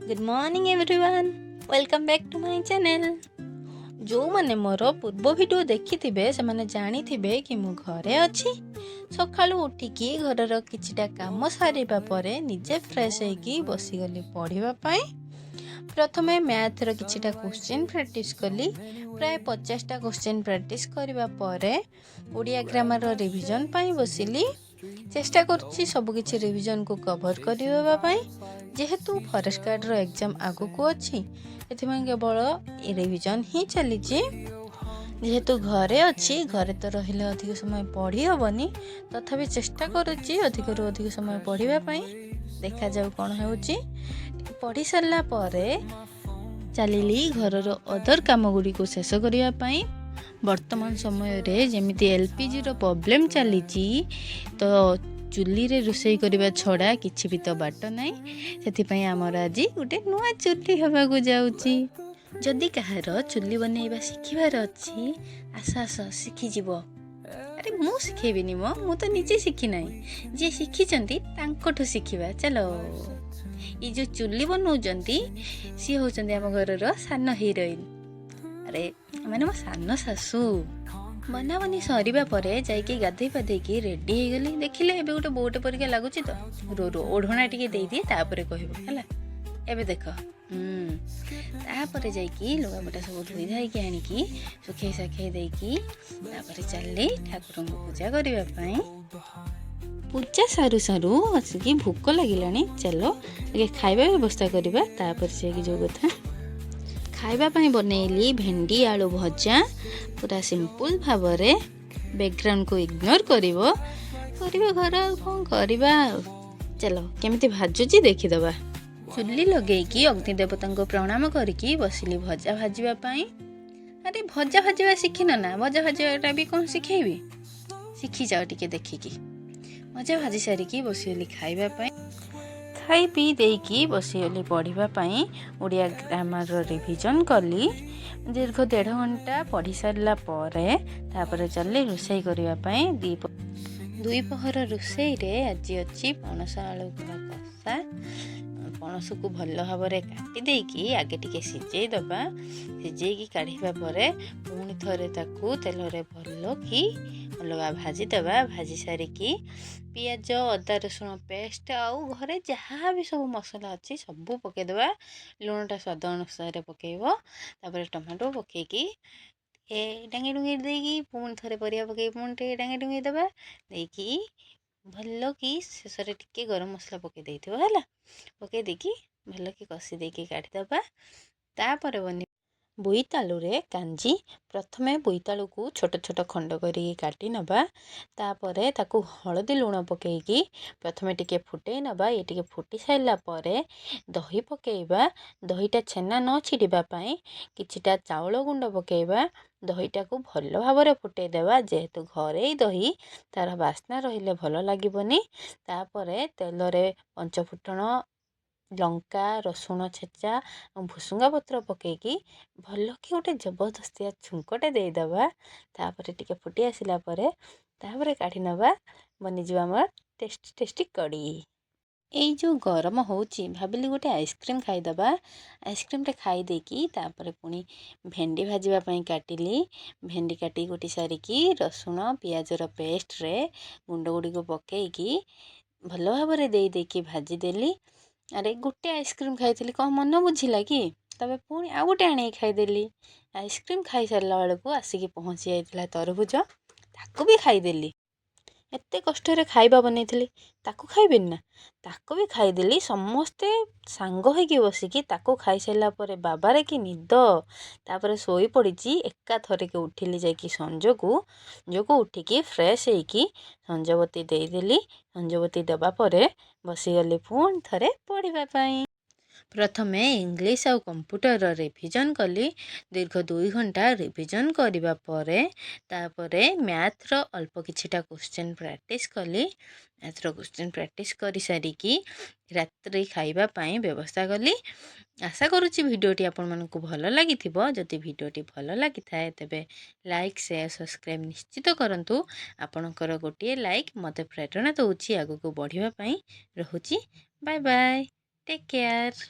Good morning everyone, welcome back to my channel. जो मैंने मोर पूर्व वीडियो देखी से मैंने जानी थे कि मु घरे अच्छी सकाळु उठिकी घर किछिटा काम सारिबा परे निजे फ्रेश होइकी बसीगली पढ़ाई। प्रथमे मैथ रो किछिटा क्वेश्चन प्रैक्टिस कली। प्राय 50टा क्वेश्चन प्रैक्टिस करबा परे ओडिया ग्रामर रो रिवीजन पाई बसिली। चेष्टा करुच्ची सबकिछि रिवीजन को कवर करबा पाई। जेहेतु फॉरेस्ट गार्ड रो एग्जाम आगु को अच्छी एथिमां केवल रिवीजन ही चली। जेहेतु घरे अच्छी घरे तो रहिले अधिक समय पढ़ी हेबनी, तथापि चेष्टा करुच्ची अधिक रु अधिक समय पढ़िबा पाई। देखा जाऊ कौन होउची। पढ़ी सारला परे चलिली घर अदर काम गुड़ी को शेष करबा पाई। वर्तमान समय रे जेमिति एलपीजी रो प्रॉब्लम चली तो चुली रे रोषेई करबा छड़ा किछि भी तो बाट नाही। सेति पई हमर आज गोटे नुआ चुली हवा को जाउची। जदि कहार चुली बनैबा शिखिबार अछि आस आस शिखि जीवो। अरे मु शिखेबिनी मु तो निजे शिखि नाही, जे शिखि चंती तांकोठु शिखिबा। चलो ये जो चुली बनौचंती सी होचंती हम घर रो सान हीरोइन। अरे माने मो सान सासू। बनाबनी सरीबा परे जाइकी गाधई पाधेकी रेडी हो गली। देखिले एबे गोटे बोटे परिका लागुची तो रो रो ओढ़ना टिके देई दिए तापरे कहबो हला। एबे देख तापरे जाइकी लुगापटा सब धोई धाइकी आनिकी सुखै साखै देकी तापरे चलली ठाकुर को पूजा करबा पई। पूजा सारू सारू आसिकी भूक लागिलानी। चलो आगे खाइबा व्यवस्था करबा। तापर से जो कथा खाइबा पई बनैली भेंडी आलू भजा पूरा सिंपल भावरे। बैकग्राउंड को इग्नोर करिवो घर कौन करबा। चलो केमिति भाजुची देखिदबा। चुली लगेकी अग्नि देवता को प्रणाम करके बसिली भजा भाजिबा पई। अरे भजा भाजिबा शिखिन ना, भजा भाजिबाटा भी कौन शिखेबी, शिखि जाओ टिके देखिकी। भजा भाजी सारिकी बसिली खाइबा पई। खाई पी देकी बसीगली पढ़ा पाई। ओडिया ग्रामर रिवीजन कली। दीर्घ 1.5 घंटा पढ़ी सारला परे तापर चलली रोषेई करबा पई। दुई पहर रोषेई रे आज अच्छी पणस आलू कषा। पणस को भल भाव काटी देकी आगे टिके सिझेई दबा। सिझेकी काढ़िबा परे पुणी थरे ताकू तेल रे भल कि अलग भाजी दबा। भाजी सारिकी पियाज अदा रसुण पेस्ट आउ घरे जहाँ भी सब मसला अच्छी सब पकईदबा। लुणटा स्वाद अनुसार पकेब। तापर टमाटो पकईकी डांगी डुंगी देकी पुणी थरे परिया पकई पुणी टे डांगी डुंगी दबा देकी भल कि शेष टिके गरम मसला पकई देइथिबो हला। पकई देकी भल कि कषि देकी काढ़ीदबा। तापर बनी बोईतालू रे कांजी। प्रथमे बोईतालू को छोट छोट खंड करी काटी नबा। तापरे ताकू हळदी लुण पकेकी प्रथमे टिके फुटई नबा। ये टिके फुटी साइला परे दही पकेइबा। दहीटा छेना न छिड़िबा पई किछिटा चाउल गुंड पकेइबा। दहीटा को भल भाबरे फुटई देबा। जेहेतु घरे दही तार बास्ना रहिले भल लागिबनी। तापरे तेल रे पंचफुटण लंका रसुण छेचा भुसुंगा पत्र पकेकी भल कि गोटे जबरदस्तिया छुंकटे देदबा। तापर टिके फुटी आसिला परे तापर काढ़ी नबा। बनीजिबा हमर टेस्टी टेस्टी कड़ी। एई जो गरम होउची भाबिली गोटे आइसक्रीम खाईदबा। आइसक्रीम टे खाई देकी तापर पुणी भेंडी भाजिबा पई काटिली। भेंडी काटी गोटी सारिकी रसुण पियाज रो पेस्ट रे गुंड गुड़ी को पकेकी भल भाबरे देई देकी भाजी देली। अरे गोटे आइसक्रीम खाई कौन मन बुझिला कि तबे पुणी आ गोटे आनी खाईदेली। आइसक्रीम खाई सारा बेलू आसिकी पहुँची जाइला तरबुज, ताकू भी खाईदेली। एते कष्ट रे खाइबा बनैथिली ताकू खाइबेन ना, ताकू भी खाईदेली। समस्ते सांग होइकी बसिकी ताकू खाई सारा परे बाबारे कि निद। तापर सोई पड़ीची एका थरे के उठिली जाइकी संजको उठिकी फ्रेश होइकी संजबती देदेली। संजबती देबा परे बसीगली पुणी थरे पढ़िबा पई। प्रथमे इंग्लिश आउ कंप्यूटर रिवीजन कली। दीर्घ 2 घंटा रिवीजन करबा परे तापरे मैथ रो अल्प किछिटा क्वेश्चन प्रैक्टिस कली। मैथ रो क्वेश्चन प्रैक्टिस करी सारिकी रात्रि खाइबा पई व्यवस्था कली। आशा करुच्ची भिडियोटी आपण मानकु भल लागिथिबो। जदि भिडियोटी भल लागि थाए तेबे लाइक शेयर सब्सक्राइब निश्चित करंतु। आपणकर गोटे लाइक मते प्रेरणा दउची आगु को बढ़िबा पई। रहुची बाय बाय, टेक केयर।